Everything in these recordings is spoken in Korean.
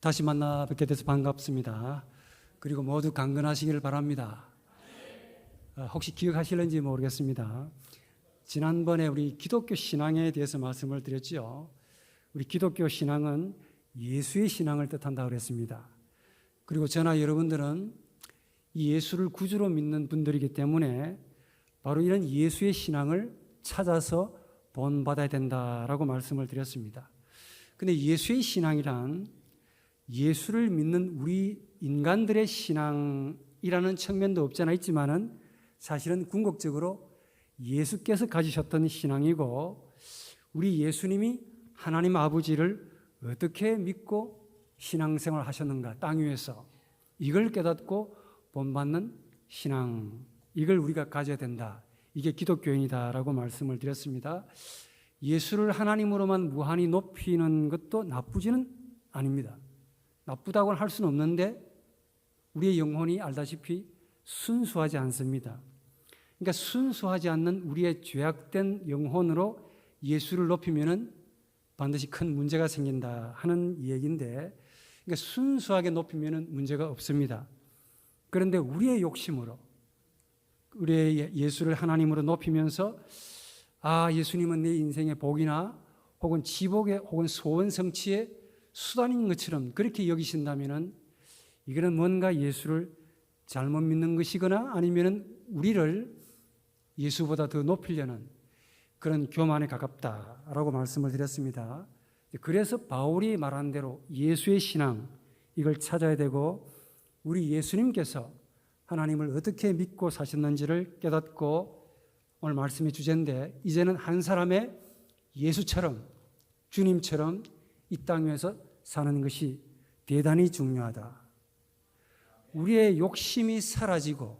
다시 만나 뵙게 돼서 반갑습니다. 그리고 모두 강건하시기를 바랍니다. 혹시 기억하실는지 모르겠습니다. 지난번에 우리 기독교 신앙에 대해서 말씀을 드렸죠. 우리 기독교 신앙은 예수의 신앙을 뜻한다고 그랬습니다. 그리고 저나 여러분들은 이 예수를 구주로 믿는 분들이기 때문에 바로 이런 예수의 신앙을 찾아서 본받아야 된다라고 말씀을 드렸습니다. 근데 예수의 신앙이란 예수를 믿는 우리 인간들의 신앙이라는 측면도 없잖아 있지만은 사실은 궁극적으로 예수께서 가지셨던 신앙이고 우리 예수님이 하나님 아버지를 어떻게 믿고 신앙생활 하셨는가 땅 위에서 이걸 깨닫고 본받는 신앙, 이걸 우리가 가져야 된다. 이게 기독교인이다라고 말씀을 드렸습니다. 예수를 하나님으로만 무한히 높이는 것도 나쁘지는 아닙니다. 나쁘다고는 할 수는 없는데 우리의 영혼이 알다시피 순수하지 않습니다. 그러니까 순수하지 않는 우리의 죄악된 영혼으로 예수를 높이면은 반드시 큰 문제가 생긴다 하는 얘기인데, 그러니까 순수하게 높이면은 문제가 없습니다. 그런데 우리의 욕심으로 우리의 예수를 하나님으로 높이면서 예수님은 내 인생의 복이나 혹은 지복의 혹은 소원 성취의 수단인 것처럼 그렇게 여기신다면은 이거는 뭔가 예수를 잘못 믿는 것이거나 아니면은 우리를 예수보다 더 높이려는 그런 교만에 가깝다라고 말씀을 드렸습니다. 그래서 바울이 말한 대로 예수의 신앙, 이걸 찾아야 되고 우리 예수님께서 하나님을 어떻게 믿고 사셨는지를 깨닫고, 오늘 말씀의 주제인데 이제는 한 사람의 예수처럼 주님처럼 이 땅 위에서 사는 것이 대단히 중요하다. 우리의 욕심이 사라지고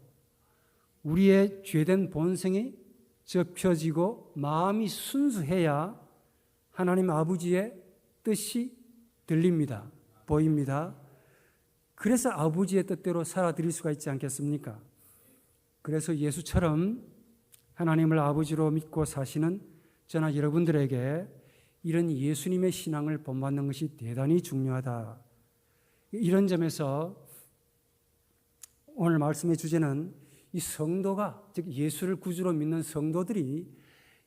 우리의 죄된 본성이 접혀지고 마음이 순수해야 하나님 아버지의 뜻이 들립니다. 보입니다. 그래서 아버지의 뜻대로 살아드릴 수가 있지 않겠습니까? 그래서 예수처럼 하나님을 아버지로 믿고 사시는 저나 여러분들에게 이런 예수님의 신앙을 본받는 것이 대단히 중요하다. 이런 점에서 오늘 말씀의 주제는 이 성도가, 즉 예수를 구주로 믿는 성도들이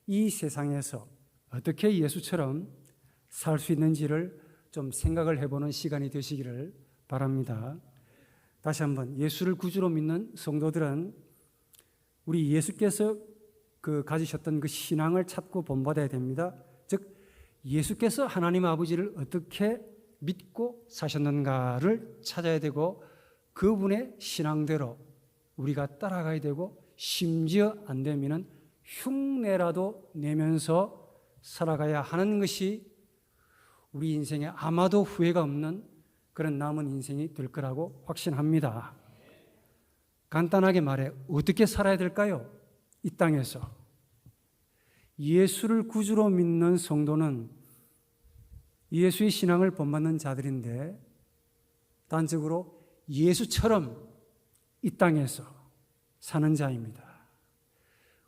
이 세상에서 어떻게 예수처럼 살 수 있는지를 좀 생각을 해보는 시간이 되시기를 바랍니다. 다시 한번, 예수를 구주로 믿는 성도들은 우리 예수께서 가지셨던 그 신앙을 찾고 본받아야 됩니다. 즉 예수께서 하나님 아버지를 어떻게 믿고 사셨는가를 찾아야 되고 그분의 신앙대로 우리가 따라가야 되고 심지어 안 되면은 흉내라도 내면서 살아가야 하는 것이 우리 인생에 아마도 후회가 없는 그런 남은 인생이 될 거라고 확신합니다. 간단하게 말해 어떻게 살아야 될까요? 이 땅에서 예수를 구주로 믿는 성도는 예수의 신앙을 본받는 자들인데 단적으로 예수처럼 이 땅에서 사는 자입니다.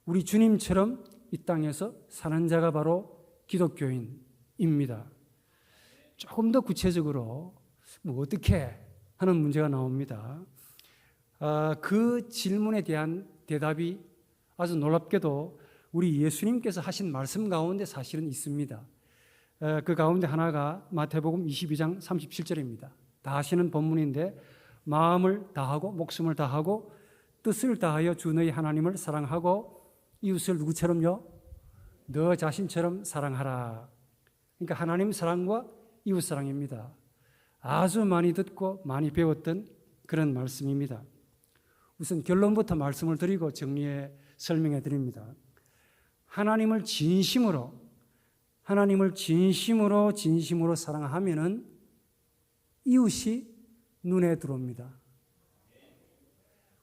우리 주님처럼 이 땅에서 사는 자가 바로 기독교인입니다. 조금 더 구체적으로 어떻게 하는 문제가 나옵니다. 그 질문에 대한 대답이 아주 놀랍게도 우리 예수님께서 하신 말씀 가운데 사실은 있습니다. 그 가운데 하나가 마태복음 22장 37절입니다. 다 하시는 본문인데 마음을 다하고 목숨을 다하고 뜻을 다하여 주 너희 하나님을 사랑하고 이웃을 누구처럼요? 너 자신처럼 사랑하라. 그러니까 하나님 사랑과 이웃 사랑입니다. 아주 많이 듣고 많이 배웠던 그런 말씀입니다. 우선 결론부터 말씀을 드리고 정리해 설명해 드립니다. 하나님을 진심으로 사랑하면은 이웃이 눈에 들어옵니다.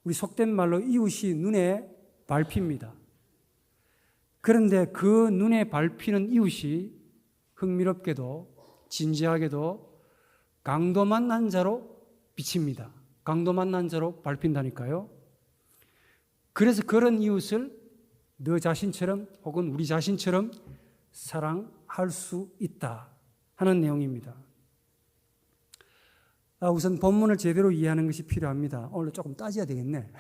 우리 속된 말로 이웃이 눈에 밟힙니다. 그런데 그 눈에 밟히는 이웃이 흥미롭게도 진지하게도 강도 만난 자로 비칩니다. 강도 만난 자로 밟힌다니까요. 그래서 그런 이웃을 너 자신처럼 혹은 우리 자신처럼 사랑할 수 있다 하는 내용입니다. 우선 본문을 제대로 이해하는 것이 필요합니다. 오늘 조금 따져야 되겠네.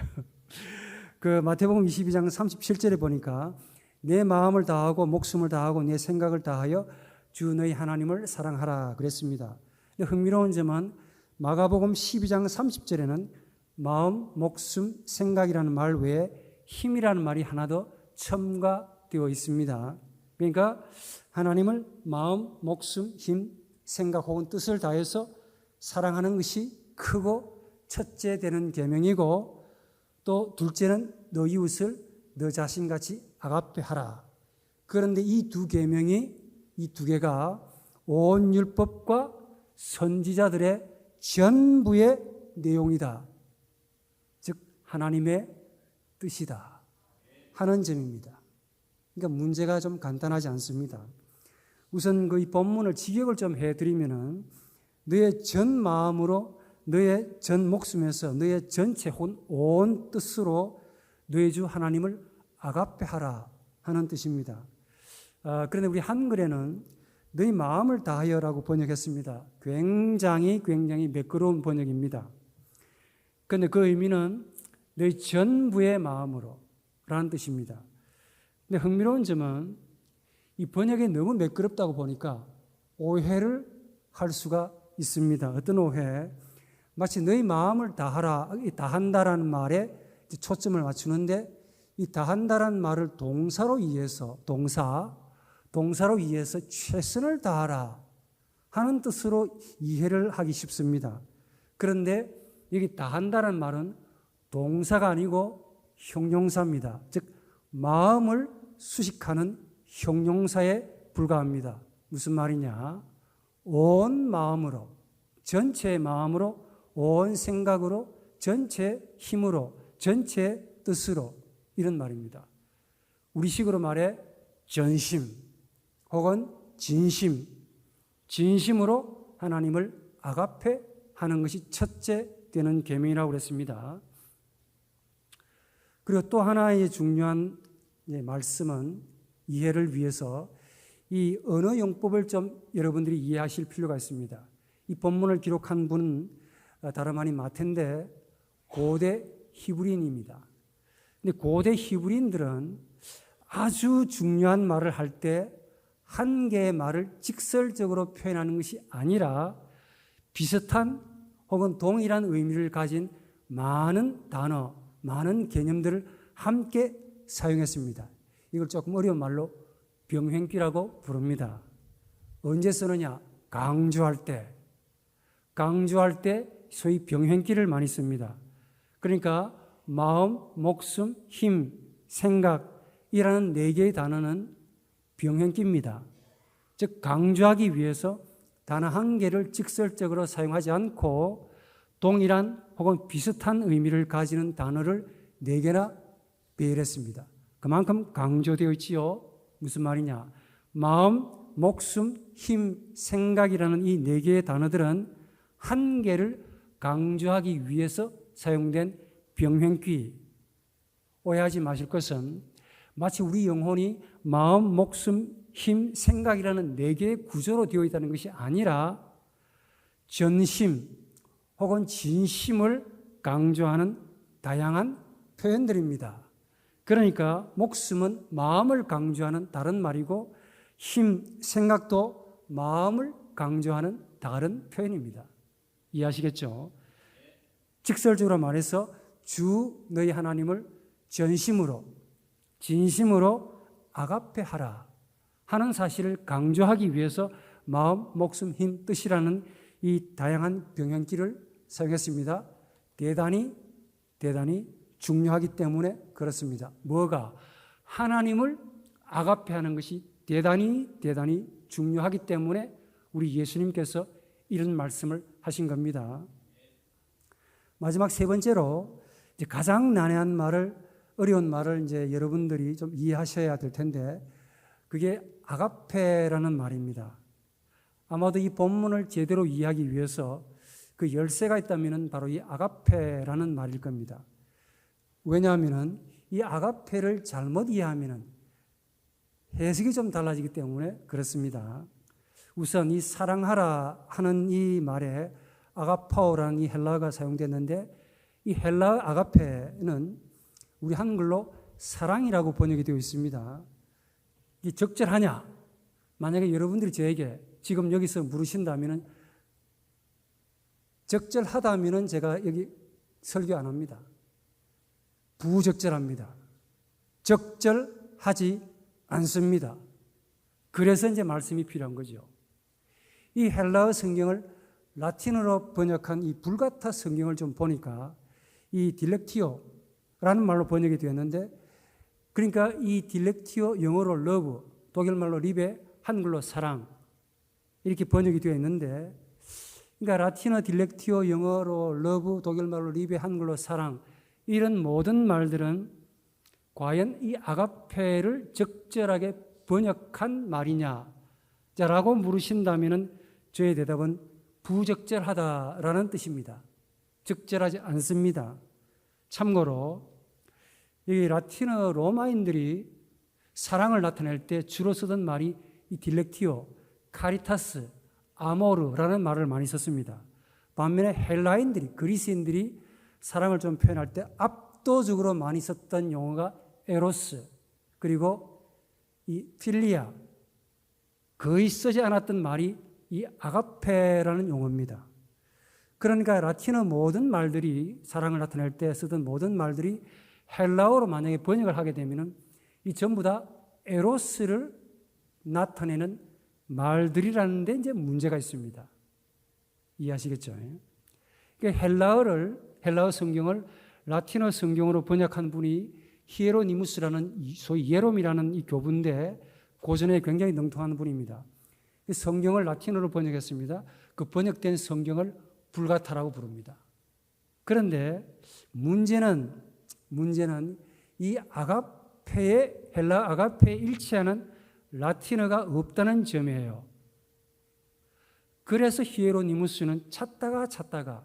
그 마태복음 22장 37절에 보니까 내 마음을 다하고 목숨을 다하고 내 생각을 다하여 주 너희 하나님을 사랑하라 그랬습니다. 흥미로운 점은 마가복음 12장 30절에는 마음, 목숨, 생각이라는 말 외에 힘이라는 말이 하나 더 첨가되어 있습니다. 그러니까 하나님을 마음, 목숨, 힘, 생각 혹은 뜻을 다해서 사랑하는 것이 크고 첫째 되는 계명이고, 또 둘째는 너 이웃을 너 자신같이 아가페하라. 그런데 이 두 계명이, 이 두 개가 온 율법과 선지자들의 전부의 내용이다. 즉 하나님의 뜻이다 하는 점입니다. 그러니까 문제가 좀 간단하지 않습니다. 우선 그 이 본문을 직역을 좀 해드리면은 너의 전 마음으로, 너의 전 목숨에서, 너의 전체 혹은 온 뜻으로 너의 주 하나님을 아가페하라 하는 뜻입니다. 그런데 우리 한글에는 너희 마음을 다하여라고 번역했습니다. 굉장히 매끄러운 번역입니다. 그런데 그 의미는 너희 전부의 마음으로 라는 뜻입니다. 근데 흥미로운 점은 이 번역이 너무 매끄럽다고 보니까 오해를 할 수가 있습니다. 어떤 오해? 마치 너희 마음을 다하라, 다한다라는 말에 초점을 맞추는데, 이 다한다라는 말을 동사로 이해해서, 동사로 이해해서 최선을 다하라 하는 뜻으로 이해를 하기 쉽습니다. 그런데 여기 다한다라는 말은 동사가 아니고 형용사입니다. 즉 마음을 수식하는 형용사에 불과합니다. 무슨 말이냐? 온 마음으로, 전체 마음으로, 온 생각으로, 전체 힘으로, 전체 뜻으로, 이런 말입니다. 우리식으로 말해 전심 혹은 진심, 진심으로 하나님을 아가페 하는 것이 첫째 되는 계명이라고 그랬습니다. 그리고 또 하나의 중요한 말씀은, 이해를 위해서 이 언어 용법을 좀 여러분들이 이해하실 필요가 있습니다. 이 본문을 기록한 분은 다름 아닌 마태인데 고대 히브리인입니다. 근데 고대 히브리인들은 아주 중요한 말을 할 때 한 개의 말을 직설적으로 표현하는 것이 아니라 비슷한 혹은 동일한 의미를 가진 많은 단어, 많은 개념들을 함께 사용했습니다. 이걸 조금 어려운 말로 병행기라고 부릅니다. 언제 쓰느냐? 강조할 때 소위 병행기를 많이 씁니다. 그러니까 마음, 목숨, 힘, 생각이라는 네 개의 단어는 병행기입니다. 즉 강조하기 위해서 단어 한 개를 직설적으로 사용하지 않고 동일한 혹은 비슷한 의미를 가지는 단어를 네 개나 배열했습니다. 그만큼 강조되어 있지요. 무슨 말이냐? 마음, 목숨, 힘, 생각이라는 이 네 개의 단어들은 한 개를 강조하기 위해서 사용된 병행귀. 오해하지 마실 것은 마치 우리 영혼이 마음, 목숨, 힘, 생각이라는 네 개의 구조로 되어 있다는 것이 아니라 전심 혹은 진심을 강조하는 다양한 표현들입니다. 그러니까 목숨은 마음을 강조하는 다른 말이고, 힘, 생각도 마음을 강조하는 다른 표현입니다. 이해하시겠죠? 직설적으로 말해서 주 너희 하나님을 전심으로, 진심으로 아가페하라 하는 사실을 강조하기 위해서 마음, 목숨, 힘, 뜻이라는 이 다양한 병행기를 사용했습니다. 대단히 중요하기 때문에 그렇습니다. 뭐가? 하나님을 아가페하는 것이 대단히 중요하기 때문에 우리 예수님께서 이런 말씀을 하신 겁니다. 마지막 세 번째로 이제 가장 난해한 말을, 어려운 말을 이제 여러분들이 좀 이해하셔야 될 텐데, 그게 아가페라는 말입니다. 아마도 이 본문을 제대로 이해하기 위해서 그 열쇠가 있다면 바로 이 아가페라는 말일 겁니다. 왜냐하면 이 아가페를 잘못 이해하면 해석이 좀 달라지기 때문에 그렇습니다. 우선 이 사랑하라 하는 이 말에 아가파오라는 이 헬라어가 사용됐는데 이 헬라어 아가페는 우리 한글로 사랑이라고 번역이 되어 있습니다. 이 적절하냐? 만약에 여러분들이 저에게 지금 여기서 물으신다면 적절하다면 제가 여기 설교 안 합니다. 부적절합니다. 적절하지 않습니다. 그래서 이제 말씀이 필요한 거죠. 이 헬라어 성경을 라틴어로 번역한 이 불가타 성경을 좀 보니까 이 딜렉티오라는 말로 번역이 되었는데, 그러니까 이 딜렉티오 영어로 러브, 독일말로 리베, 한글로 사랑 이렇게 번역이 되어 있는데, 그러니까 라틴어 딜렉티오 영어로 러브, 독일말로 리베, 한글로 사랑 이런 모든 말들은 과연 이 아가페를 적절하게 번역한 말이냐라고 물으신다면 저의 대답은 부적절하다라는 뜻입니다. 적절하지 않습니다. 참고로 이 라틴어 로마인들이 사랑을 나타낼 때 주로 쓰던 말이 이 딜렉티오, 카리타스, 아모르라는 말을 많이 썼습니다. 반면에 헬라인들이, 그리스인들이 사랑을 좀 표현할 때 압도적으로 많이 썼던 용어가 에로스, 그리고 이 필리아, 거의 쓰지 않았던 말이 이 아가페라는 용어입니다. 그러니까 라틴어 모든 말들이, 사랑을 나타낼 때 쓰던 모든 말들이 헬라어로 만약에 번역을 하게 되면 이 전부 다 에로스를 나타내는 말들이라는 데 이제 문제가 있습니다. 이해하시겠죠? 그러니까 헬라어 성경을 라틴어 성경으로 번역한 분이 히에로니무스라는 소위 예롬이라는 이 교부인데 고전에 굉장히 능통한 분입니다. 성경을 라틴어로 번역했습니다. 그 번역된 성경을 불가타라고 부릅니다. 그런데 문제는 이 아가페의 헬라 아가페에 일치하는 라틴어가 없다는 점이에요. 그래서 히에로니무스는 찾다가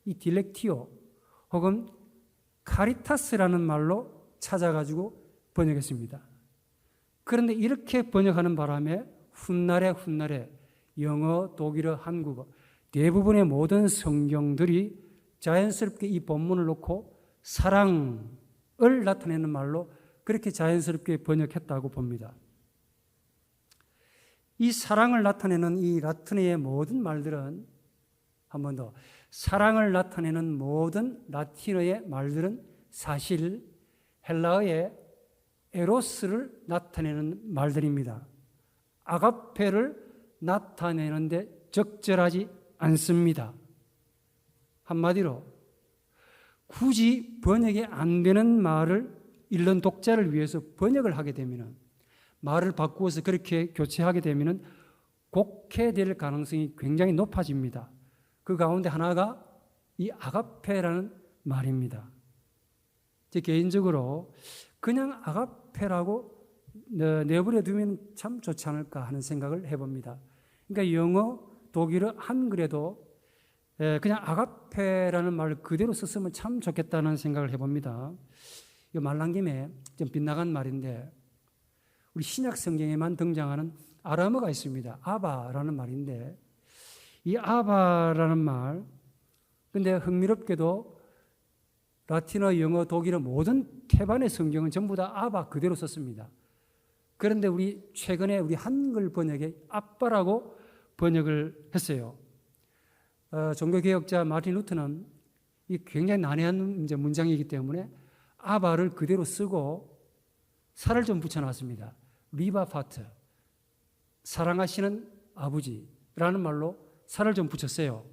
이 딜렉티오 혹은 카리타스라는 말로 찾아가지고 번역했습니다. 그런데 이렇게 번역하는 바람에 훗날에 영어, 독일어, 한국어 대부분의 모든 성경들이 자연스럽게 이 본문을 놓고 사랑을 나타내는 말로 그렇게 자연스럽게 번역했다고 봅니다. 이 사랑을 나타내는 이 라틴어의 모든 말들은, 한 번 더, 사랑을 나타내는 모든 라틴어의 말들은 사실 헬라어의 에로스를 나타내는 말들입니다. 아가페를 나타내는데 적절하지 않습니다. 한마디로 굳이 번역이 안 되는 말을 읽는 독자를 위해서 번역을 하게 되면, 말을 바꾸어서 그렇게 교체하게 되면 곡해될 가능성이 굉장히 높아집니다. 그 가운데 하나가 이 아가페라는 말입니다. 제 개인적으로 그냥 아가페라고 내버려 두면 참 좋지 않을까 하는 생각을 해봅니다. 그러니까 영어, 독일어, 한글에도 그냥 아가페라는 말을 그대로 썼으면 참 좋겠다는 생각을 해봅니다. 이 말 난 김에 좀 빗나간 말인데, 우리 신약 성경에만 등장하는 아람어가 있습니다. 아바라는 말인데, 이 아바라는 말, 근데 흥미롭게도 라틴어, 영어, 독일어 모든 태반의 성경은 전부 다 아바 그대로 썼습니다. 그런데 최근에 우리 한글 번역에 아빠라고 번역을 했어요. 종교개혁자 마틴 루터는 이 굉장히 난해한 문장이기 때문에 아바를 그대로 쓰고 살을 좀 붙여놨습니다. 리바 파트, 사랑하시는 아버지라는 말로 살을 좀 붙였어요.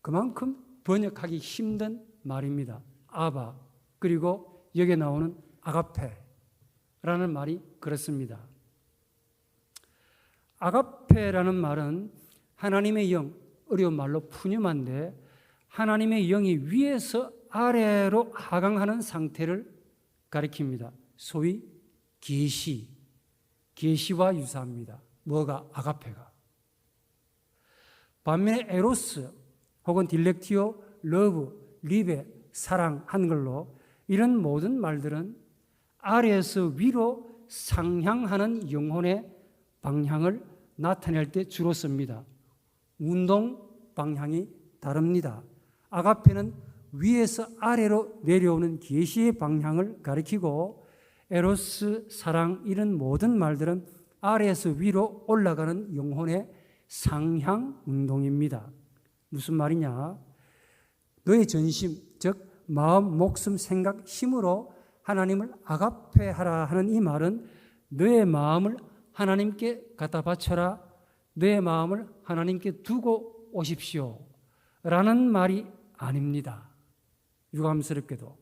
그만큼 번역하기 힘든 말입니다. 아바, 그리고 여기에 나오는 아가페라는 말이 그렇습니다. 아가페라는 말은 하나님의 영, 어려운 말로 푸뉴마인데, 하나님의 영이 위에서 아래로 하강하는 상태를 가리킵니다. 소위 계시와 유사합니다. 뭐가? 아가페가. 반면에 에로스 혹은 딜렉티오, 러브, 리베, 사랑, 한글로 이런 모든 말들은 아래에서 위로 상향하는 영혼의 방향을 나타낼 때 주로 씁니다. 운동 방향이 다릅니다. 아가페는 위에서 아래로 내려오는 계시의 방향을 가리키고 에로스, 사랑 이런 모든 말들은 아래에서 위로 올라가는 영혼의 상향 운동입니다. 무슨 말이냐? 너의 전심, 즉 마음, 목숨, 생각, 힘으로 하나님을 아가페하라 하는 이 말은 너의 마음을 하나님께 갖다 바쳐라, 너의 마음을 하나님께 두고 오십시오 라는 말이 아닙니다. 유감스럽게도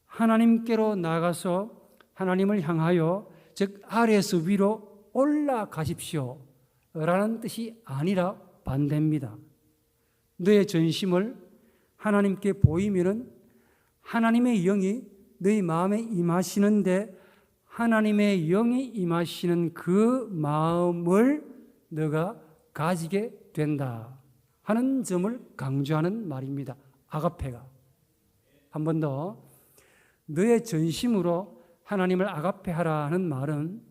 하나님께로 나가서 하나님을 향하여 즉 아래에서 위로 올라가십시오 라는 뜻이 아니라 반대입니다. 너의 전심을 하나님께 보이면은 하나님의 영이 너희 마음에 임하시는데 하나님의 영이 임하시는 그 마음을 너가 가지게 된다 하는 점을 강조하는 말입니다. 아가페가. 한 번 더. 너의 전심으로 하나님을 아가페하라 하는 말은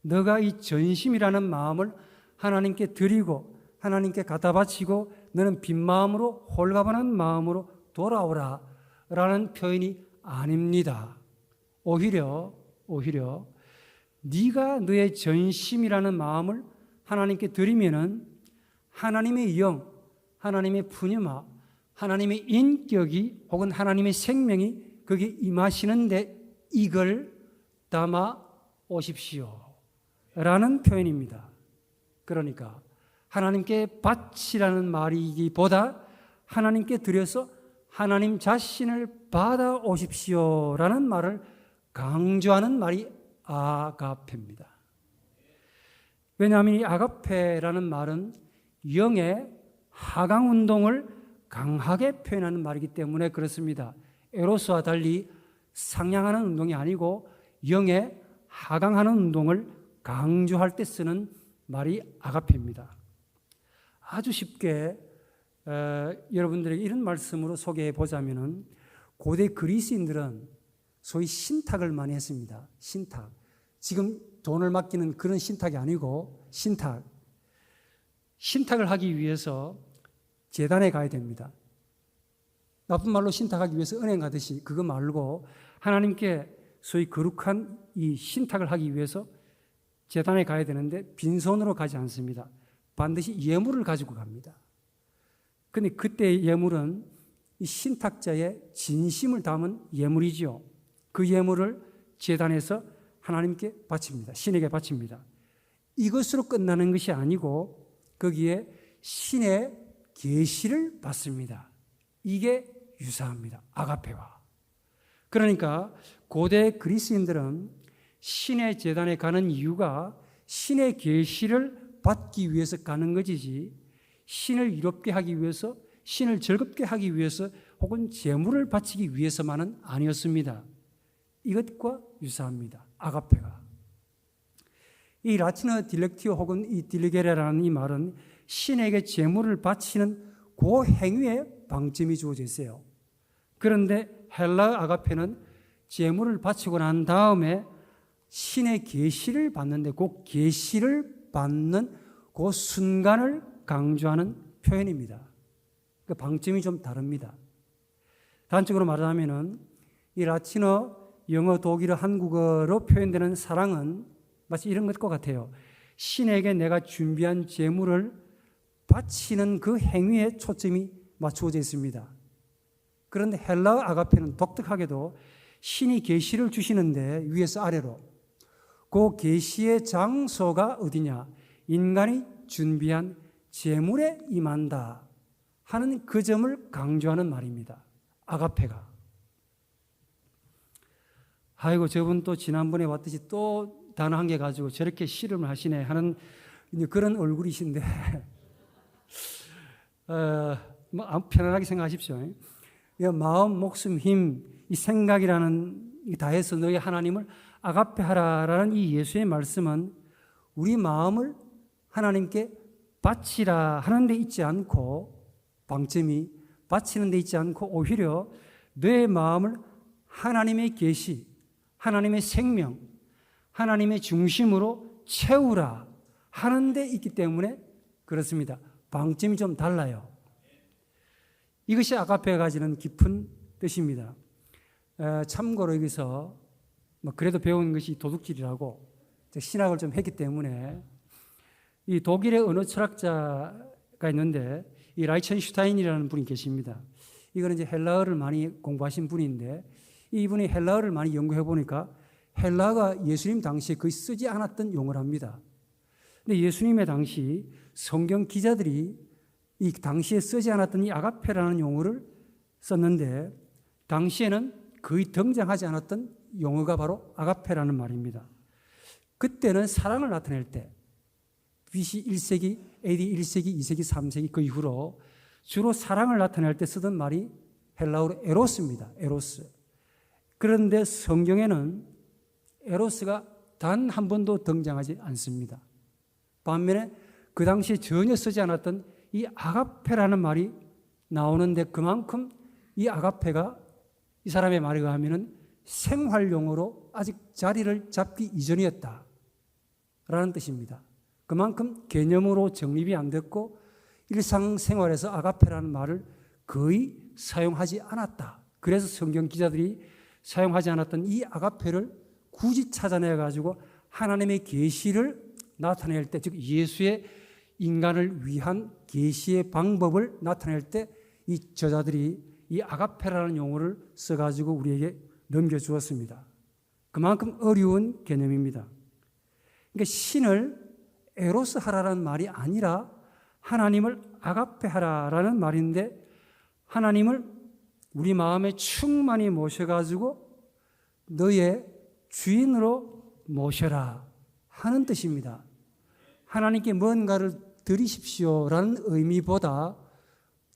너가 이 전심이라는 마음을 하나님께 드리고 하나님께 갖다 바치고 너는 빈 마음으로 홀가분한 마음으로 돌아오라 라는 표현이 아닙니다. 오히려 네가 너의 전심이라는 마음을 하나님께 드리면은 하나님의 영, 하나님의 푸뉴마, 하나님의 인격이 혹은 하나님의 생명이 거기에 임하시는데 이걸 담아 오십시오 라는 표현입니다. 그러니까 하나님께 바치라는 말이기보다 하나님께 드려서 하나님 자신을 받아 오십시오 라는 말을 강조하는 말이 아가페입니다. 왜냐하면 이 아가페라는 말은 영의 하강 운동을 강하게 표현하는 말이기 때문에 그렇습니다. 에로스와 달리 상향하는 운동이 아니고 영의 하강하는 운동을 강조할 때 쓰는 말이 아가페입니다. 아주 쉽게 여러분들에게 이런 말씀으로 소개해 보자면은 고대 그리스인들은 소위 신탁을 많이 했습니다. 신탁. 지금 돈을 맡기는 그런 신탁이 아니고 신탁. 신탁을 하기 위해서 제단에 가야 됩니다. 나쁜 말로 신탁하기 위해서 은행 가듯이 그거 말고 하나님께 소위 거룩한 이 신탁을 하기 위해서 제단에 가야 되는데 빈손으로 가지 않습니다. 반드시 예물을 가지고 갑니다. 그런데 그때의 예물은 이 신탁자의 진심을 담은 예물이지요. 그 예물을 제단에서 하나님께 바칩니다. 신에게 바칩니다. 이것으로 끝나는 것이 아니고 거기에 신의 계시를 받습니다. 이게 유사합니다. 아가페와. 그러니까 고대 그리스인들은 신의 제단에 가는 이유가 신의 계시를 받기 위해서 가는 것이지 신을 이롭게 하기 위해서, 신을 즐겁게 하기 위해서 혹은 제물을 바치기 위해서만은 아니었습니다. 이것과 유사합니다. 아가페가. 이 라틴어 딜렉티오 혹은 이 딜리게레라는 이 말은 신에게 제물을 바치는 그 행위에 방점이 주어져 있어요. 그런데 헬라 아가페는 제물을 바치고 난 다음에 신의 계시를 받는데 그 계시를 받는 그 순간을 강조하는 표현입니다. 그 방점이 좀 다릅니다. 단적으로 말하면은 이 라틴어, 영어, 독일어, 한국어로 표현되는 사랑은 마치 이런 것과 같아요. 신에게 내가 준비한 제물을 바치는 그 행위에 초점이 맞추어져 있습니다. 그런데 헬라 아가페는 독특하게도 신이 계시를 주시는데 위에서 아래로 그 계시의 장소가 어디냐? 인간이 준비한 제물에 임한다 하는 그 점을 강조하는 말입니다. 아가페가. 아이고 저분 또 지난번에 왔듯이 또 단어 한 개 가지고 저렇게 씨름을 하시네 하는 그런 얼굴이신데 편안하게 생각하십시오. 마음, 목숨, 힘, 이 생각이라는 다 해서 너희 하나님을 아가페하라라는 이 예수의 말씀은 우리 마음을 하나님께 바치라 하는 데 있지 않고 방점이 바치는 데 있지 않고 오히려 너의 마음을 하나님의 계시, 하나님의 생명, 하나님의 중심으로 채우라 하는 데 있기 때문에 그렇습니다. 방점이 좀 달라요. 이것이 아가페가 가지는 깊은 뜻입니다. 참고로 여기서 그래도 배운 것이 도둑질이라고 신학을 좀 했기 때문에 이 독일의 언어 철학자가 있는데 이 라이첸슈타인이라는 분이 계십니다. 이거는 이제 헬라어를 많이 공부하신 분인데 이분이 헬라어를 많이 연구해 보니까 헬라어가 예수님 당시에 거의 쓰지 않았던 용어랍니다. 근데 예수님의 당시 성경 기자들이 이 당시에 쓰지 않았던 이 아가페라는 용어를 썼는데 당시에는 거의 등장하지 않았던 용어가 바로 아가페라는 말입니다. 그때는 사랑을 나타낼 때 BC 1세기, AD 1세기, 2세기, 3세기 그 이후로 주로 사랑을 나타낼 때 쓰던 말이 헬라어로 에로스입니다. 에로스. 그런데 성경에는 에로스가 단 한 번도 등장하지 않습니다. 반면에 그 당시에 전혀 쓰지 않았던 이 아가페라는 말이 나오는데 그만큼 이 아가페가 이 사람의 말에 의하면 생활용어로 아직 자리를 잡기 이전이었다라는 뜻입니다. 그만큼 개념으로 정립이 안 됐고 일상생활에서 아가페라는 말을 거의 사용하지 않았다. 그래서 성경 기자들이 사용하지 않았던 이 아가페를 굳이 찾아내가지고 하나님의 계시를 나타낼 때, 즉 예수의 인간을 위한 계시의 방법을 나타낼 때 이 저자들이 이 아가페라는 용어를 써가지고 우리에게 넘겨주었습니다. 그만큼 어려운 개념입니다. 그러니까 신을 에로스 하라라는 말이 아니라 하나님을 아가페 하라라는 말인데 하나님을 우리 마음에 충만히 모셔가지고 너의 주인으로 모셔라 하는 뜻입니다. 하나님께 뭔가를 드리십시오라는 의미보다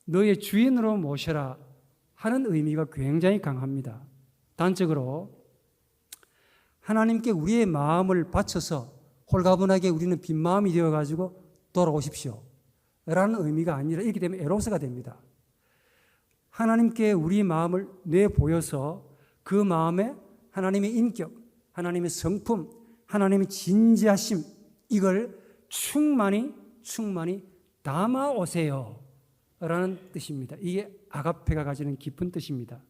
너의 주인으로 모셔라 하는 의미가 굉장히 강합니다. 단적으로 하나님께 우리의 마음을 바쳐서 홀가분하게 우리는 빈 마음이 되어가지고 돌아오십시오 라는 의미가 아니라 이렇게 되면 에로스가 됩니다. 하나님께 우리 마음을 내보여서 그 마음에 하나님의 인격, 하나님의 성품, 하나님의 진지하심 이걸 충만히 담아오세요 라는 뜻입니다. 이게 아가페가 가지는 깊은 뜻입니다.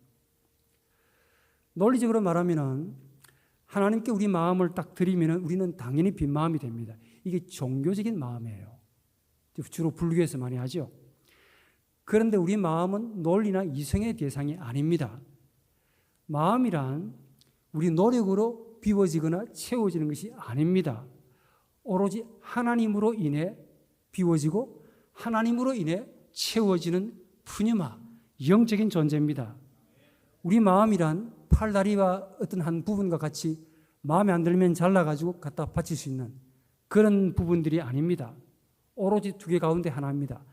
논리적으로 말하면 하나님께 우리 마음을 딱 드리면 우리는 당연히 빈 마음이 됩니다. 이게 종교적인 마음이에요. 주로 불교에서 많이 하죠. 그런데 우리 마음은 논리나 이성의 대상이 아닙니다. 마음이란 우리 노력으로 비워지거나 채워지는 것이 아닙니다. 오로지 하나님으로 인해 비워지고 하나님으로 인해 채워지는 푸뉴마, 영적인 존재입니다. 우리 마음이란 팔다리와 어떤 한 부분과 같이 마음에 안 들면 잘라가지고 갖다 바칠 수 있는 그런 부분들이 아닙니다. 오로지 두 개 가운데 하나입니다.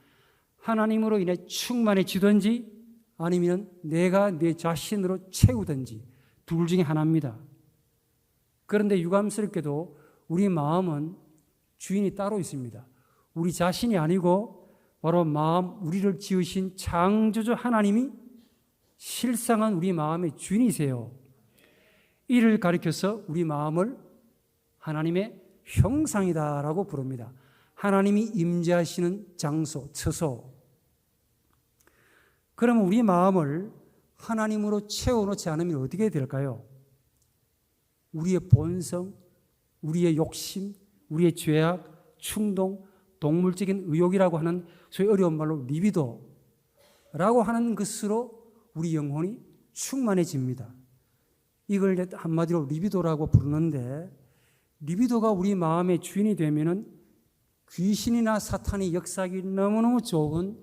하나님으로 인해 충만해지든지 아니면 내가 내 자신으로 채우든지 둘 중에 하나입니다. 그런데 유감스럽게도 우리 마음은 주인이 따로 있습니다. 우리 자신이 아니고 바로 마음, 우리를 지으신 창조주 하나님이 실상은 우리 마음의 주인이세요. 이를 가리켜서 우리 마음을 하나님의 형상이다라고 부릅니다. 하나님이 임재하시는 장소, 처소. 그러면 우리 마음을 하나님으로 채워놓지 않으면 어떻게 될까요? 우리의 본성, 우리의 욕심, 우리의 죄악, 충동, 동물적인 의욕이라고 하는 소위 어려운 말로 리비도라고 하는 것으로 우리 영혼이 충만해집니다. 이걸 한마디로 리비도라고 부르는데 리비도가 우리 마음의 주인이 되면은 귀신이나 사탄이 역사하기 너무너무 좋은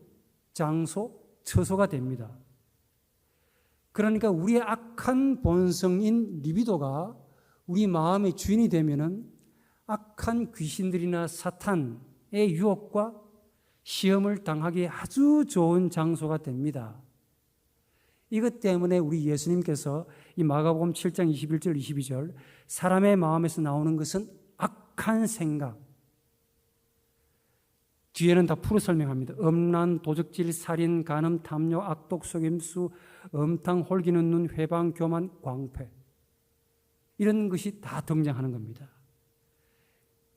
장소, 처소가 됩니다. 그러니까 우리의 악한 본성인 리비도가 우리 마음의 주인이 되면은 악한 귀신들이나 사탄의 유혹과 시험을 당하기에 아주 좋은 장소가 됩니다. 이것 때문에 우리 예수님께서 이 마가복음 7장 21절 22절 사람의 마음에서 나오는 것은 악한 생각, 뒤에는 다 풀어 설명합니다. 음란, 도적질, 살인, 간음, 탐욕, 악독, 속임수, 음탕, 홀기는 눈, 회방, 교만, 광패 이런 것이 다 등장하는 겁니다.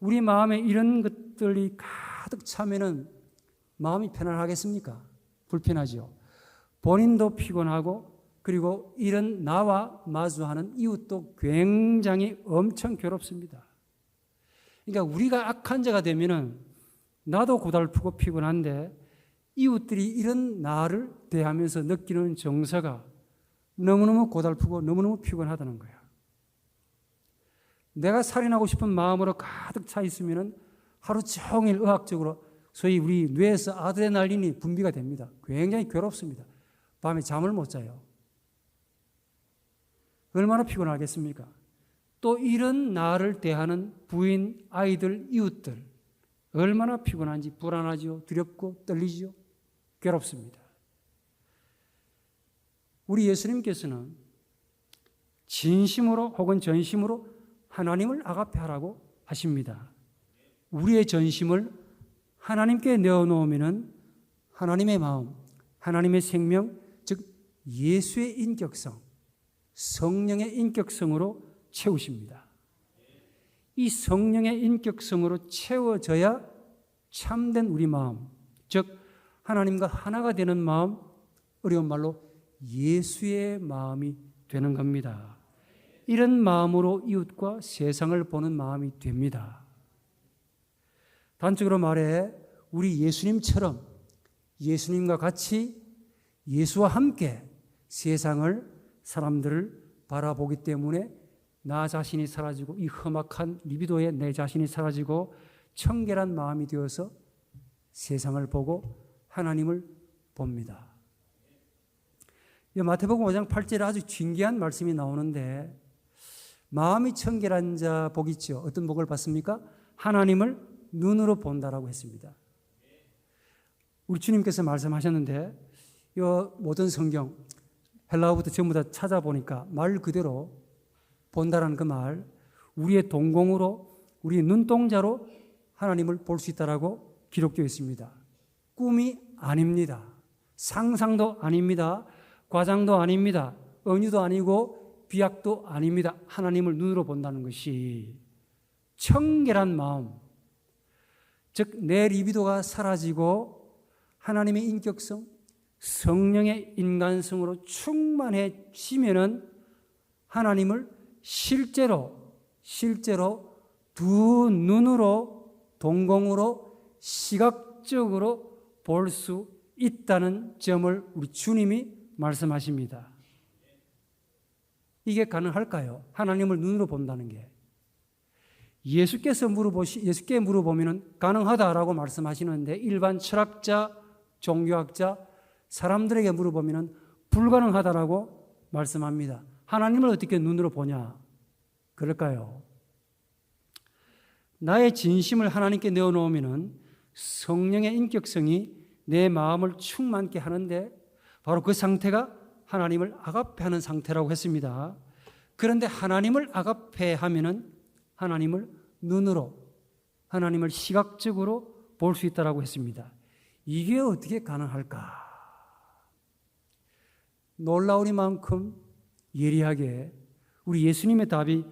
우리 마음에 이런 것들이 가득 차면은 마음이 편안하겠습니까? 불편하죠. 본인도 피곤하고 그리고 이런 나와 마주하는 이웃도 굉장히 엄청 괴롭습니다. 그러니까 우리가 악한 자가 되면은 나도 고달프고 피곤한데 이웃들이 이런 나를 대하면서 느끼는 정서가 너무너무 고달프고 너무너무 피곤하다는 거야. 내가 살인하고 싶은 마음으로 가득 차 있으면은 하루 종일 의학적으로 소위 우리 뇌에서 아드레날린이 분비가 됩니다. 굉장히 괴롭습니다. 밤에 잠을 못 자요. 얼마나 피곤하겠습니까? 또 이런 나를 대하는 부인, 아이들, 이웃들 얼마나 피곤한지 불안하죠. 두렵고 떨리죠. 괴롭습니다. 우리 예수님께서는 진심으로 혹은 전심으로 하나님을 아가페하라고 하십니다. 우리의 전심을 하나님께 내어놓으면 하나님의 마음, 하나님의 생명, 즉 예수의 인격성, 성령의 인격성으로 채우십니다. 이 성령의 인격성으로 채워져야 참된 우리 마음, 즉 하나님과 하나가 되는 마음, 어려운 말로 예수의 마음이 되는 겁니다. 이런 마음으로 이웃과 세상을 보는 마음이 됩니다. 단적으로 말해 우리 예수님처럼 예수님과 같이 예수와 함께 세상을 사람들을 바라보기 때문에 나 자신이 사라지고 이 험악한 리비도의 내 자신이 사라지고 청결한 마음이 되어서 세상을 보고 하나님을 봅니다. 마태복음 5장 8절에 아주 진귀한 말씀이 나오는데 마음이 청결한 자 복 있죠. 어떤 복을 받습니까? 하나님을 눈으로 본다라고 했습니다. 우리 주님께서 말씀하셨는데 이 모든 성경 헬라어부터 전부 다 찾아보니까 말 그대로 본다라는 그 말, 우리의 동공으로 우리의 눈동자로 하나님을 볼 수 있다라고 기록되어 있습니다. 꿈이 아닙니다. 상상도 아닙니다. 과장도 아닙니다. 은유도 아니고 비약도 아닙니다. 하나님을 눈으로 본다는 것이 청결한 마음, 즉 내 리비도가 사라지고 하나님의 인격성, 성령의 인간성으로 충만해지면은 하나님을 실제로 두 눈으로 동공으로 시각적으로 볼 수 있다는 점을 우리 주님이 말씀하십니다. 이게 가능할까요? 하나님을 눈으로 본다는 게. 예수께 물어보면 가능하다라고 말씀하시는데 일반 철학자, 종교학자, 사람들에게 물어보면 불가능하다라고 말씀합니다. 하나님을 어떻게 눈으로 보냐? 그럴까요? 나의 진심을 하나님께 내어놓으면 성령의 인격성이 내 마음을 충만케 하는데 바로 그 상태가 하나님을 아가페하는 상태라고 했습니다. 그런데 하나님을 아가페하면은 하나님을 눈으로, 하나님을 시각적으로 볼 수 있다라고 했습니다. 이게 어떻게 가능할까? 놀라우리만큼 예리하게 우리 예수님의 답이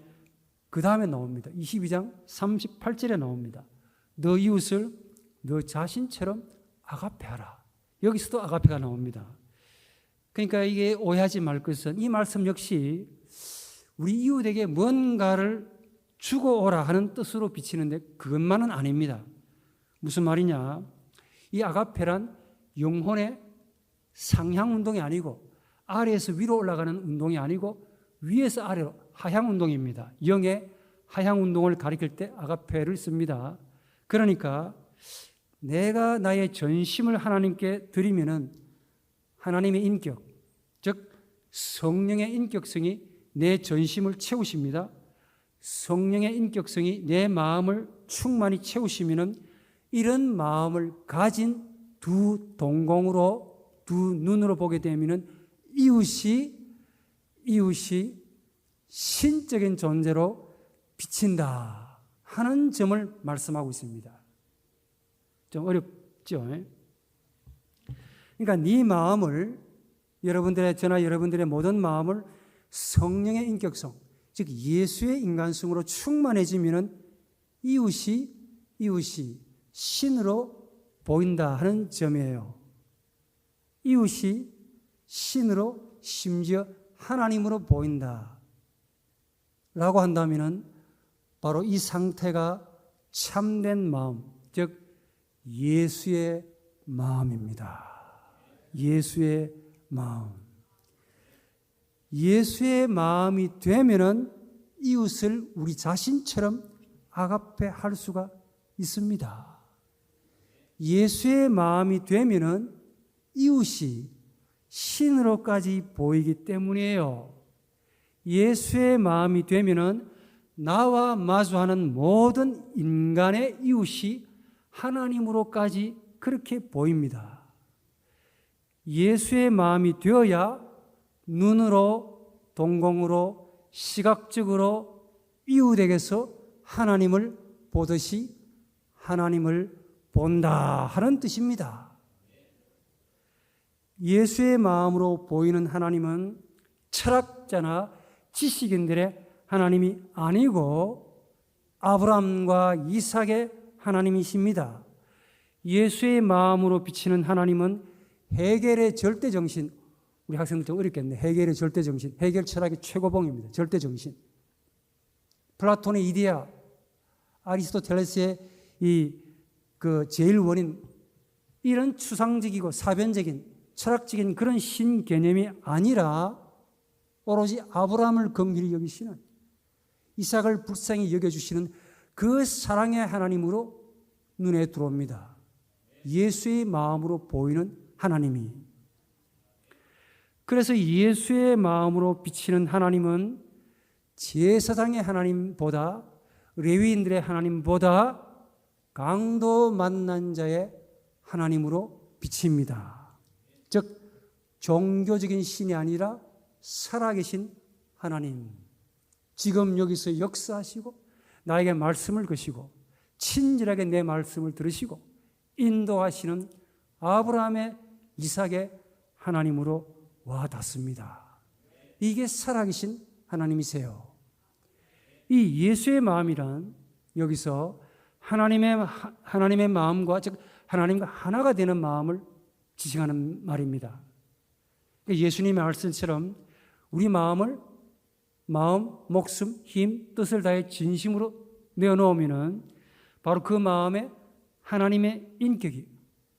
그 다음에 나옵니다. 22장 38절에 나옵니다. 너 이웃을 너 자신처럼 아가페하라. 여기서도 아가페가 나옵니다. 그러니까 이게 오해하지 말 것은 이 말씀 역시 우리 이웃에게 뭔가를 주고 오라 하는 뜻으로 비치는데 그것만은 아닙니다. 무슨 말이냐? 이 아가페란 영혼의 상향 운동이 아니고 아래에서 위로 올라가는 운동이 아니고 위에서 아래로 하향 운동입니다. 영의 하향 운동을 가리킬 때 아가페를 씁니다. 그러니까 내가 나의 전심을 하나님께 드리면은 하나님의 인격, 즉 성령의 인격성이 내 전심을 채우십니다. 성령의 인격성이 내 마음을 충만히 채우시면은 이런 마음을 가진 두 동공으로, 두 눈으로 보게 되면은 이웃이 신적인 존재로 비친다 하는 점을 말씀하고 있습니다. 좀 어렵죠? 그러니까 네 마음을 저나 여러분들의 모든 마음을 성령의 인격성, 즉 예수의 인간성으로 충만해지면은 이웃이 신으로 보인다 하는 점이에요. 이웃이 신으로 심지어 하나님으로 보인다 라고 한다면 바로 이 상태가 참된 마음, 즉 예수의 마음입니다. 예수의 마음. 예수의 마음이 되면은 이웃을 우리 자신처럼 아가페 할 수가 있습니다. 예수의 마음이 되면은 이웃이 신으로까지 보이기 때문이에요. 예수의 마음이 되면은 나와 마주하는 모든 인간의 이웃이 하나님으로까지 그렇게 보입니다. 예수의 마음이 되어야 눈으로, 동공으로, 시각적으로 이웃에게서 하나님을 보듯이 하나님을 본다 하는 뜻입니다. 예수의 마음으로 보이는 하나님은 철학자나 지식인들의 하나님이 아니고 아브라함과 이삭의 하나님이십니다. 예수의 마음으로 비치는 하나님은 헤겔의 절대정신, 우리 학생들 좀 어렵겠네. 헤겔의 절대정신, 헤겔 철학의 최고봉입니다. 절대정신. 플라톤의 이데아, 아리스토텔레스의 제일 원인, 이런 추상적이고 사변적인 철학적인 그런 신개념이 아니라 오로지 아브라함을 긍휼히 여기시는, 이삭을 불쌍히 여겨주시는 그 사랑의 하나님으로 눈에 들어옵니다. 예수의 마음으로 보이는 하나님이. 그래서 예수의 마음으로 비치는 하나님은 제사장의 하나님보다, 레위인들의 하나님보다 강도 만난 자의 하나님으로 비칩니다. 즉 종교적인 신이 아니라 살아계신 하나님, 지금 여기서 역사하시고 나에게 말씀을 거시고 친절하게 내 말씀을 들으시고 인도하시는 아브라함의, 이삭의 하나님으로 와닿습니다. 이게 살아계신 하나님이세요. 이 예수의 마음이란 여기서 하나님의 마음과, 즉 하나님과 하나가 되는 마음을 지칭하는 말입니다. 예수님의 말씀처럼 우리 마음을 마음, 목숨, 힘, 뜻을 다해 진심으로 내어놓으면 바로 그 마음에 하나님의 인격이,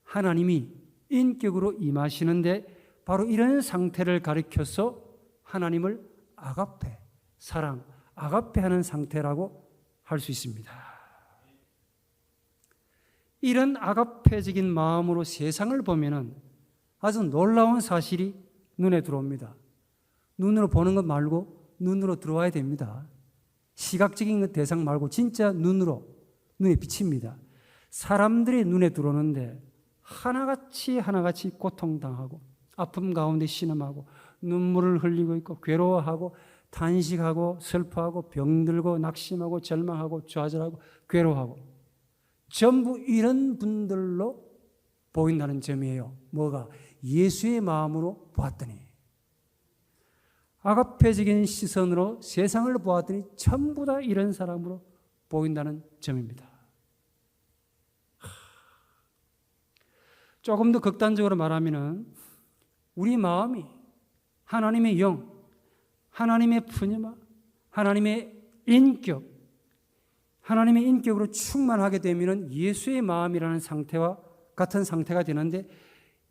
하나님이 인격으로 임하시는데 바로 이런 상태를 가리켜서 하나님을 아가페, 사랑, 아가페하는 상태라고 할 수 있습니다. 이런 아가페적인 마음으로 세상을 보면은 아주 놀라운 사실이 눈에 들어옵니다. 눈으로 보는 것 말고 눈으로 들어와야 됩니다. 시각적인 것 대상 말고 진짜 눈에 비칩니다. 사람들의 눈에 들어오는데 하나같이 고통당하고 아픔 가운데 신음하고 눈물을 흘리고 있고 괴로워하고 탄식하고 슬퍼하고 병들고 낙심하고 절망하고 좌절하고 괴로워하고 전부 이런 분들로 보인다는 점이에요. 뭐가? 예수의 마음으로 보았더니, 아가페적인 시선으로 세상을 보았더니 전부 다 이런 사람으로 보인다는 점입니다. 조금 더 극단적으로 말하면 우리 마음이 하나님의 영, 하나님의 푸념아, 하나님의 인격으로 충만하게 되면 예수의 마음이라는 상태와 같은 상태가 되는데,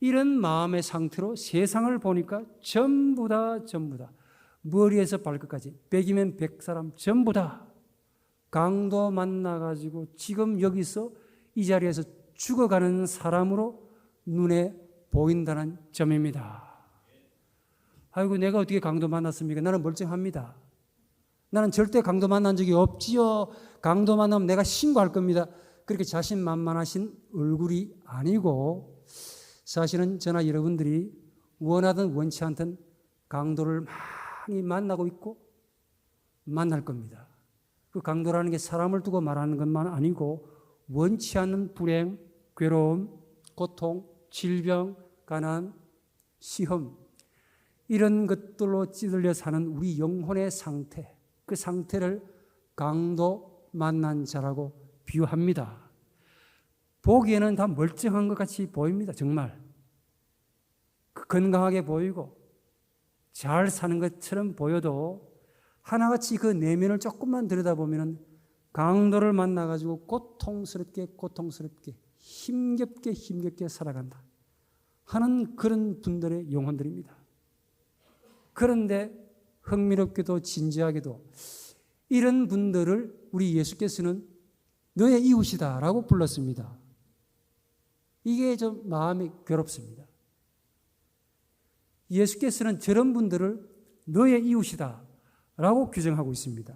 이런 마음의 상태로 세상을 보니까 전부 다 머리에서 발끝까지 100이면 100사람 전부 다 강도 만나가지고 지금 여기서 이 자리에서 죽어가는 사람으로 눈에 보인다는 점입니다. 아이고, 내가 어떻게 강도 만났습니까? 나는 멀쩡합니다. 나는 절대 강도 만난 적이 없지요. 강도 만나면 내가 신고할 겁니다. 그렇게 자신만만하신 얼굴이 아니고, 사실은 저나 여러분들이 원하든 원치 않든 강도를 많이 만나고 있고 만날 겁니다. 그 강도라는 게 사람을 두고 말하는 것만 아니고 원치 않는 불행, 괴로움, 고통, 질병, 가난, 시험, 이런 것들로 찌들려 사는 우리 영혼의 상태, 그 상태를 강도 만난 자라고 비유합니다. 보기에는 다 멀쩡한 것 같이 보입니다. 정말 건강하게 보이고 잘 사는 것처럼 보여도 하나같이 그 내면을 조금만 들여다보면 강도를 만나가지고 고통스럽게 힘겹게 살아간다 하는 그런 분들의 영혼들입니다. 그런데 흥미롭게도 진지하게도 이런 분들을 우리 예수께서는 너의 이웃이다라고 불렀습니다. 이게 좀 마음이 괴롭습니다. 예수께서는 저런 분들을 너의 이웃이다라고 규정하고 있습니다.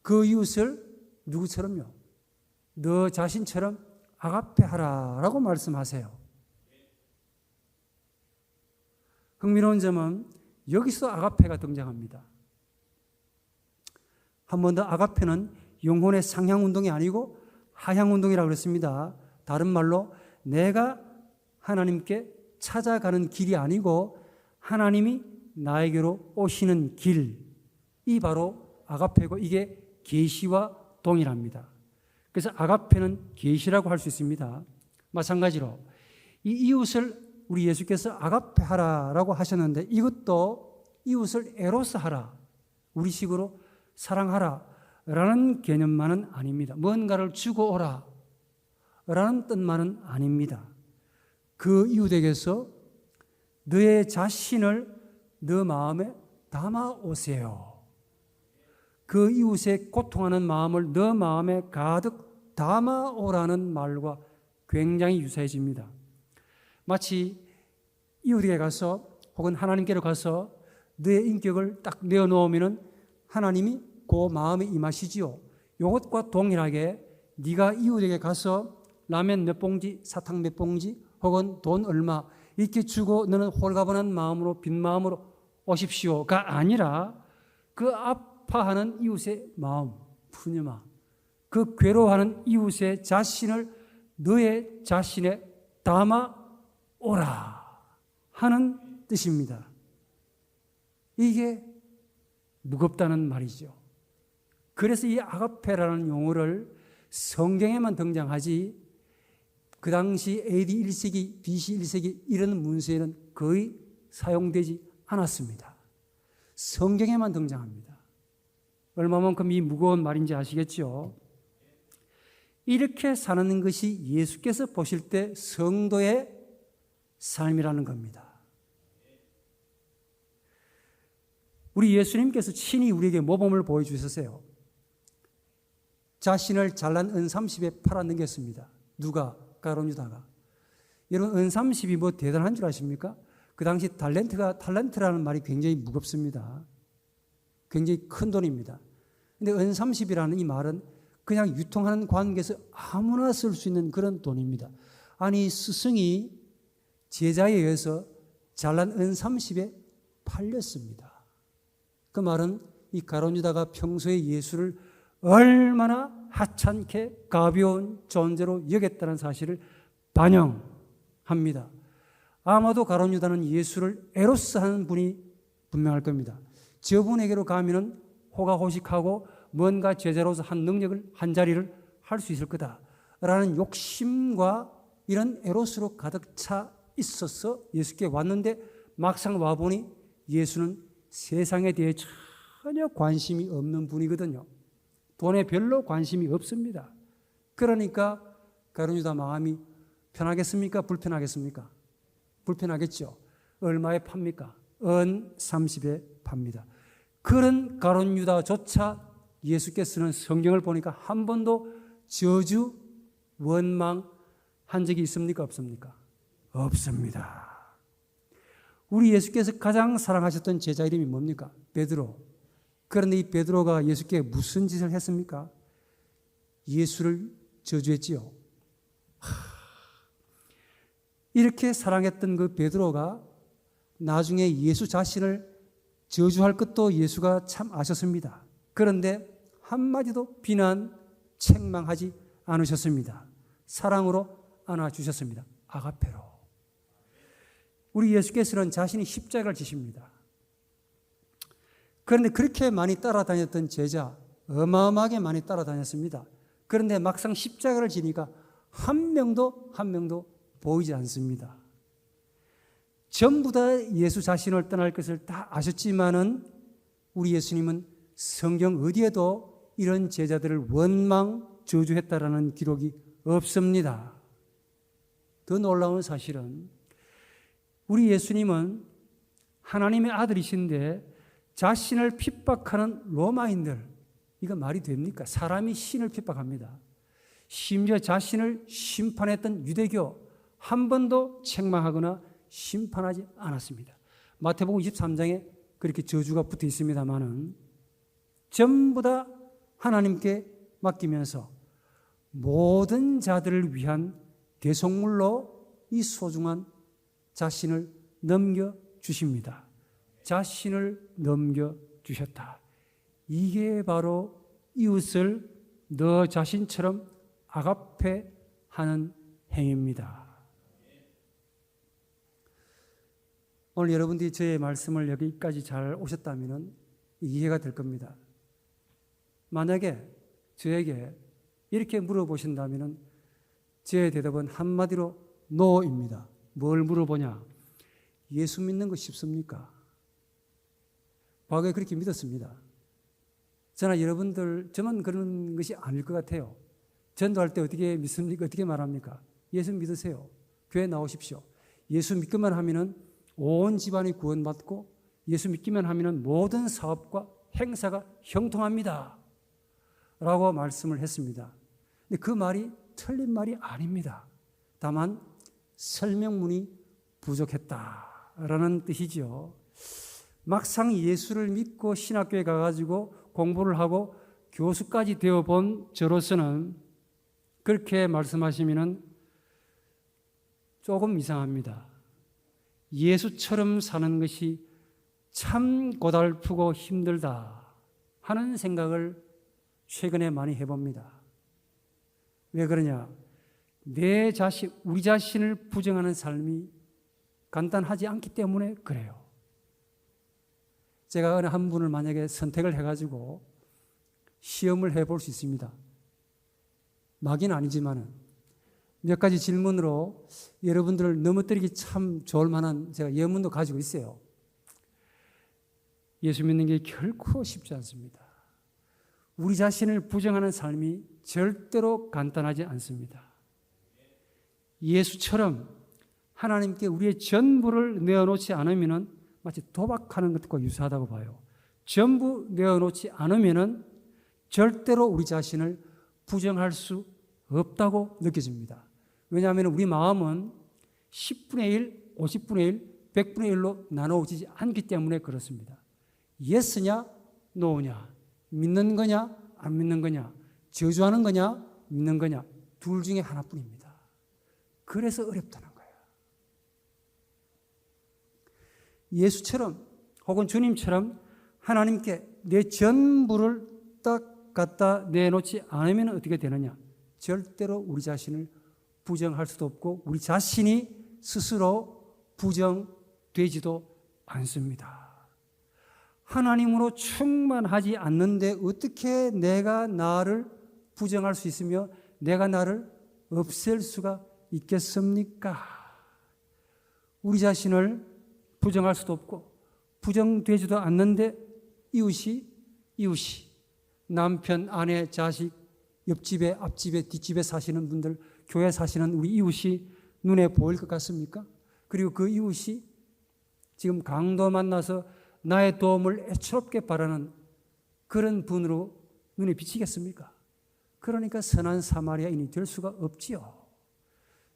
그 이웃을 누구처럼요? 너 자신처럼 아가페하라라고 말씀하세요. 흥미로운 점은 여기서 아가페가 등장합니다. 한 번 더 아가페는 영혼의 상향운동이 아니고 하향운동이라고 그랬습니다. 다른 말로 내가 하나님께 찾아가는 길이 아니고 하나님이 나에게로 오시는 길, 이 바로 아가페고 이게 계시와 동일합니다. 그래서 아가페는 계시라고 할 수 있습니다. 마찬가지로 이 이웃을 우리 예수께서 아가페하라라고 하셨는데 이것도 이웃을 에로스하라, 우리식으로 사랑하라라는 개념만은 아닙니다. 뭔가를 주고 오라라는 뜻만은 아닙니다. 그 이웃에게서 너의 자신을 너 마음에 담아오세요. 그 이웃의 고통하는 마음을 너 마음에 가득 담아오라는 말과 굉장히 유사해집니다. 마치 이웃에게 가서 혹은 하나님께로 가서 너의 인격을 딱 내어놓으면 하나님이 그 마음에 임하시지요. 이것과 동일하게 네가 이웃에게 가서 라면 몇 봉지, 사탕 몇 봉지 혹은 돈 얼마 이렇게 주고 너는 홀가분한 마음으로 빈 마음으로 오십시오가 아니라 그 아파하는 이웃의 마음, 푸념아, 그 괴로워하는 이웃의 자신을 너의 자신에 담아오라 하는 뜻입니다. 이게 무겁다는 말이죠. 그래서 이 아가페라는 용어를 성경에만 등장하지 그 당시 AD 1세기, BC 1세기 이런 문서에는 거의 사용되지 않았습니다. 성경에만 등장합니다. 얼마만큼 이 무거운 말인지 아시겠죠? 이렇게 사는 것이 예수께서 보실 때 성도의 삶이라는 겁니다. 우리 예수님께서 친히 우리에게 모범을 보여주셨어요. 자신을 잘난 은 30에 팔아넘겼습니다. 누가? 가룟 유다가. 여러분, 은 30이 뭐 대단한 줄 아십니까? 그 당시 탈렌트라는 말이 굉장히 무겁습니다. 굉장히 큰 돈입니다. 근데 은 30이라는 이 말은 그냥 유통하는 관계에서 아무나 쓸 수 있는 그런 돈입니다. 아니, 스승이 제자에 의해서 잘난 은 30에 팔렸습니다. 그 말은 이 가룟 유다가 평소에 예수를 얼마나 하찮게 가벼운 존재로 여겼다는 사실을 반영합니다. 아마도 가룟 유다는 예수를 에로스하는 분이 분명할 겁니다. 저분에게로 가면은 호가호식하고 뭔가 제자로서 한 능력을 한 자리를 할 수 있을 거다라는 욕심과 이런 에로스로 가득 차 있어서 예수께 왔는데 막상 와보니 예수는 세상에 대해 전혀 관심이 없는 분이거든요. 돈에 별로 관심이 없습니다. 그러니까 가룟 유다 마음이 편하겠습니까? 불편하겠습니까? 불편하겠죠. 얼마에 팝니까? 은 30에 팝니다. 그런 가룟 유다조차 예수께서는 성경을 보니까 한 번도 저주, 원망한 적이 있습니까? 없습니까? 없습니다. 우리 예수께서 가장 사랑하셨던 제자 이름이 뭡니까? 베드로. 그런데 이 베드로가 예수께 무슨 짓을 했습니까? 예수를 저주했지요. 이렇게 사랑했던 그 베드로가 나중에 예수 자신을 저주할 것도 예수가 참 아셨습니다. 그런데 한마디도 비난, 책망하지 않으셨습니다. 사랑으로 안아주셨습니다. 아가페로. 우리 예수께서는 자신이 십자가를 지십니다. 그런데 그렇게 많이 따라다녔던 제자, 어마어마하게 많이 따라다녔습니다. 그런데 막상 십자가를 지니까 한 명도 보이지 않습니다. 전부 다 예수 자신을 떠날 것을 다 아셨지만은 우리 예수님은 성경 어디에도 이런 제자들을 원망 저주했다라는 기록이 없습니다. 더 놀라운 사실은 우리 예수님은 하나님의 아들이신데 자신을 핍박하는 로마인들, 이거 말이 됩니까? 사람이 신을 핍박합니다. 심지어 자신을 심판했던 유대교 한 번도 책망하거나 심판하지 않았습니다. 마태복음 23장에 그렇게 저주가 붙어 있습니다만은 전부 다 하나님께 맡기면서 모든 자들을 위한 대속물로 이 소중한 자신을 넘겨주십니다. 자신을 넘겨주셨다. 이게 바로 이웃을 너 자신처럼 아가페 하는 행위입니다. 오늘 여러분들이 저의 말씀을 여기까지 잘 오셨다면 이해가 될 겁니다. 만약에 저에게 이렇게 물어보신다면 제 대답은 한마디로 노입니다. 뭘 물어보냐? 예수 믿는 거 쉽습니까? 과거에 그렇게 믿었습니다. 저나 여러분들, 저만 그런 것이 아닐 것 같아요. 전도할 때 어떻게 믿습니까? 어떻게 말합니까? 예수 믿으세요. 교회 나오십시오. 예수 믿기만 하면은 온 집안이 구원받고 예수 믿기만 하면은 모든 사업과 행사가 형통합니다. 라고 말씀을 했습니다. 근데 그 말이 틀린 말이 아닙니다. 다만 설명문이 부족했다라는 뜻이죠. 막상 예수를 믿고 신학교에 가가지고 공부를 하고 교수까지 되어본 저로서는 그렇게 말씀하시면 조금 이상합니다. 예수처럼 사는 것이 참 고달프고 힘들다 하는 생각을 최근에 많이 해봅니다. 왜 그러냐? 내 자신, 우리 자신을 부정하는 삶이 간단하지 않기 때문에 그래요. 제가 어느 한 분을 만약에 선택을 해가지고 시험을 해볼 수 있습니다. 막이는 아니지만은 몇 가지 질문으로 여러분들을 넘어뜨리기 참 좋을 만한 제가 예문도 가지고 있어요. 예수 믿는 게 결코 쉽지 않습니다. 우리 자신을 부정하는 삶이 절대로 간단하지 않습니다. 예수처럼 하나님께 우리의 전부를 내어놓지 않으면 마치 도박하는 것과 유사하다고 봐요. 전부 내어놓지 않으면 절대로 우리 자신을 부정할 수 없다고 느껴집니다. 왜냐하면 우리 마음은 10분의 1, 50분의 1, 100분의 1로 나눠지지 않기 때문에 그렇습니다. 예스냐, 노냐, 믿는 거냐, 안 믿는 거냐, 저주하는 거냐, 믿는 거냐, 둘 중에 하나뿐입니다. 그래서 어렵다는 거예요. 예수처럼 혹은 주님처럼 하나님께 내 전부를 딱 갖다 내놓지 않으면 어떻게 되느냐? 절대로 우리 자신을 부정할 수도 없고 우리 자신이 스스로 부정되지도 않습니다. 하나님으로 충만하지 않는데 어떻게 내가 나를 부정할 수 있으며 내가 나를 없앨 수가 있겠습니까? 우리 자신을 부정할 수도 없고 부정되지도 않는데 이웃이 남편, 아내, 자식, 옆집에, 앞집에, 뒷집에 사시는 분들, 교회 사시는 우리 이웃이 눈에 보일 것 같습니까? 그리고 그 이웃이 지금 강도 만나서 나의 도움을 애처롭게 바라는 그런 분으로 눈에 비치겠습니까? 그러니까 선한 사마리아인이 될 수가 없지요.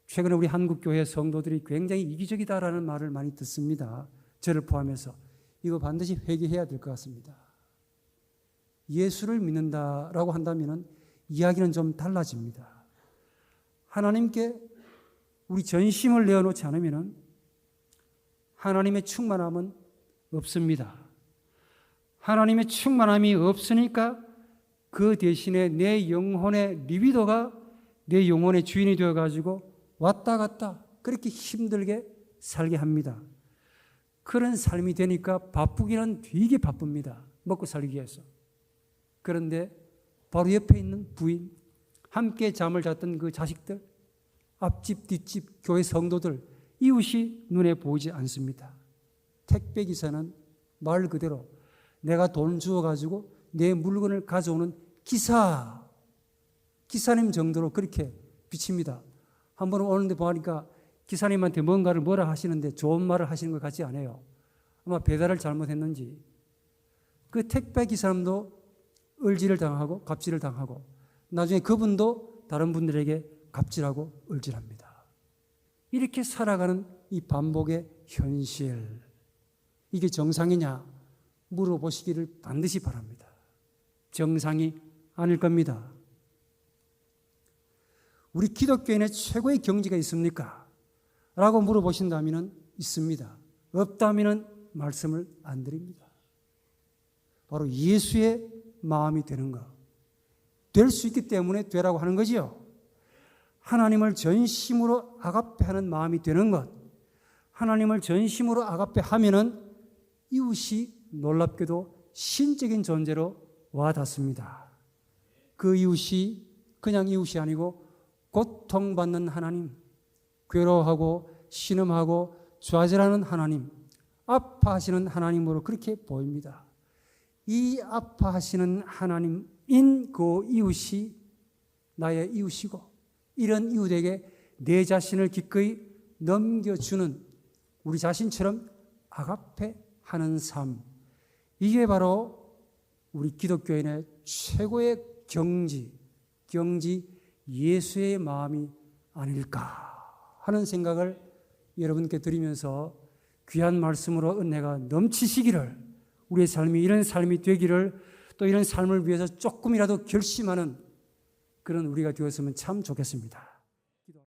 최근에 우리 한국교회 성도들이 굉장히 이기적이다라는 말을 많이 듣습니다. 저를 포함해서. 이거 반드시 회개해야 될 것 같습니다. 예수를 믿는다라고 한다면 이야기는 좀 달라집니다. 하나님께 우리 전심을 내어놓지 않으면 하나님의 충만함은 없습니다. 하나님의 충만함이 없으니까 그 대신에 내 영혼의 리비도가 내 영혼의 주인이 되어가지고 왔다 갔다 그렇게 힘들게 살게 합니다. 그런 삶이 되니까 바쁘기는 되게 바쁩니다. 먹고 살기 위해서. 그런데 바로 옆에 있는 부인, 함께 잠을 잤던 그 자식들, 앞집, 뒷집, 교회 성도들 이웃이 눈에 보이지 않습니다. 택배기사는 말 그대로 내가 돈 주어가지고 내 물건을 가져오는 기사님 정도로 그렇게 비칩니다. 한 번은 오는데 보니까 기사님한테 뭐라 하시는데 좋은 말을 하시는 것 같지 않아요. 아마 배달을 잘못했는지 그 택배기사님도 을지를 당하고 갑질을 당하고 나중에 그분도 다른 분들에게 갑질하고 을질합니다. 이렇게 살아가는 이 반복의 현실, 이게 정상이냐 물어보시기를 반드시 바랍니다. 정상이 아닐 겁니다. 우리 기독교인의 최고의 경지가 있습니까? 라고 물어보신다면 있습니다. 없다면 말씀을 안 드립니다. 바로 예수의 마음이 되는 것. 될 수 있기 때문에 되라고 하는 거지요. 하나님을 전심으로 아가페하는 마음이 되는 것. 하나님을 전심으로 아가페하면은 이웃이 놀랍게도 신적인 존재로 와닿습니다. 그 이웃이 그냥 이웃이 아니고 고통받는 하나님, 괴로워하고 신음하고 좌절하는 하나님, 아파하시는 하나님으로 그렇게 보입니다. 이 아파하시는 하나님인 그 이웃이 나의 이웃이고 이런 이웃에게 내 자신을 기꺼이 넘겨주는 우리 자신처럼 아가페하는 삶, 이게 바로 우리 기독교인의 최고의 경지 예수의 마음이 아닐까 하는 생각을 여러분께 드리면서 귀한 말씀으로 은혜가 넘치시기를, 우리의 삶이 이런 삶이 되기를, 또 이런 삶을 위해서 조금이라도 결심하는 그런 우리가 되었으면 참 좋겠습니다.